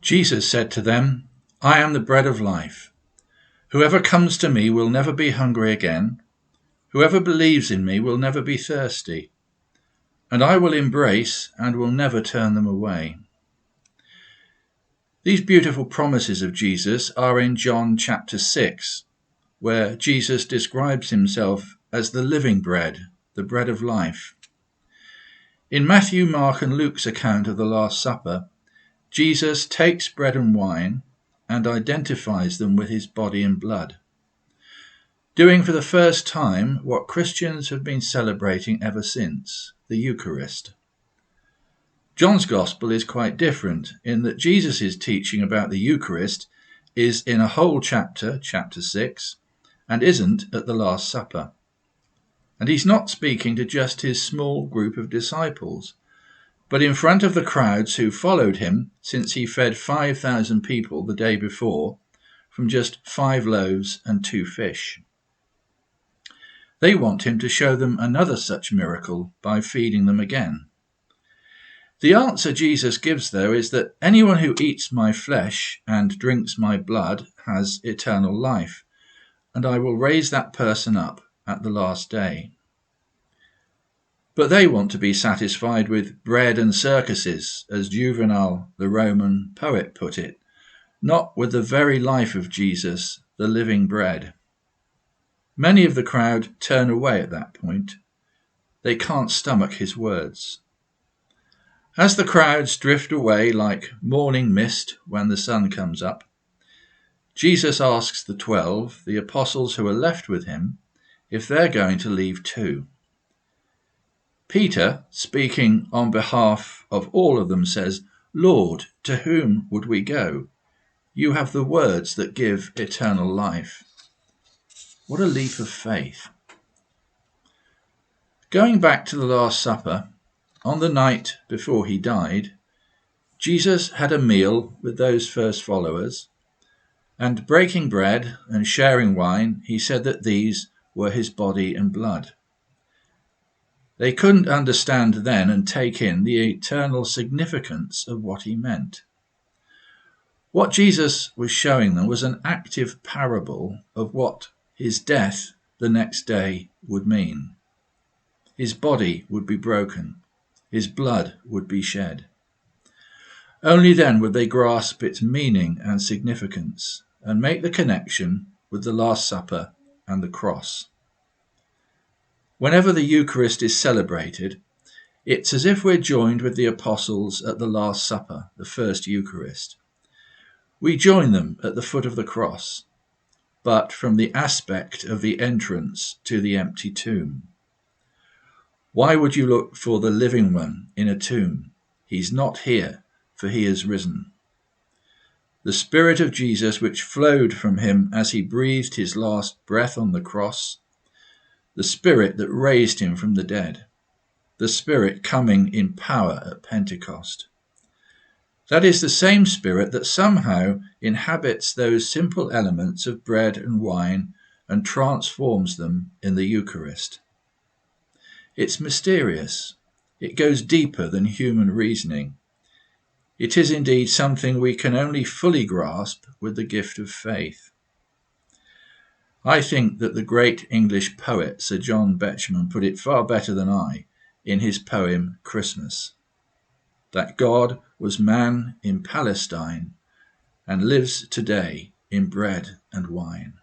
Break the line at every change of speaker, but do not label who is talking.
Jesus said to them, "I am the bread of life. Whoever comes to me will never be hungry again. Whoever believes in me will never be thirsty. And I will embrace and will never turn them away." These beautiful promises of Jesus are in John chapter 6, where Jesus describes himself as the living bread, the bread of life. In Matthew, Mark and Luke's account of the Last Supper, Jesus takes bread and wine and identifies them with his body and blood, doing for the first time what Christians have been celebrating ever since, the Eucharist. John's Gospel is quite different in that Jesus' teaching about the Eucharist is in a whole chapter, chapter 6, and isn't at the Last Supper. And he's not speaking to just his small group of disciples, but in front of the crowds who followed him since he fed 5,000 people the day before from just 5 loaves and 2 fish. They want him to show them another such miracle by feeding them again. The answer Jesus gives, though, is that anyone who eats my flesh and drinks my blood has eternal life, and I will raise that person up at the last day. But they want to be satisfied with bread and circuses, as Juvenal, the Roman poet, put it, not with the very life of Jesus, the living bread. Many of the crowd turn away at that point. They can't stomach his words. As the crowds drift away like morning mist when the sun comes up, Jesus asks the 12, the apostles who are left with him, if they're going to leave too. Peter, speaking on behalf of all of them, says, "Lord, to whom would we go? You have the words that give eternal life." What a leap of faith. Going back to the Last Supper, on the night before he died, Jesus had a meal with those first followers, and breaking bread and sharing wine, he said that these were his body and blood. They couldn't understand then and take in the eternal significance of what he meant. What Jesus was showing them was an active parable of what his death the next day would mean. His body would be broken, his blood would be shed. Only then would they grasp its meaning and significance and make the connection with the Last Supper and the cross. Whenever the Eucharist is celebrated, it's as if we're joined with the apostles at the Last Supper, the first Eucharist. We join them at the foot of the cross, but from the aspect of the entrance to the empty tomb. Why would you look for the living one in a tomb? He's not here, for he is risen. The Spirit of Jesus, which flowed from him as he breathed his last breath on the cross, the Spirit that raised him from the dead, the Spirit coming in power at Pentecost. That is the same Spirit that somehow inhabits those simple elements of bread and wine and transforms them in the Eucharist. It's mysterious. It goes deeper than human reasoning. It is indeed something we can only fully grasp with the gift of faith. I think that the great English poet Sir John Betjeman put it far better than I in his poem Christmas, that God was man in Palestine and lives today in bread and wine.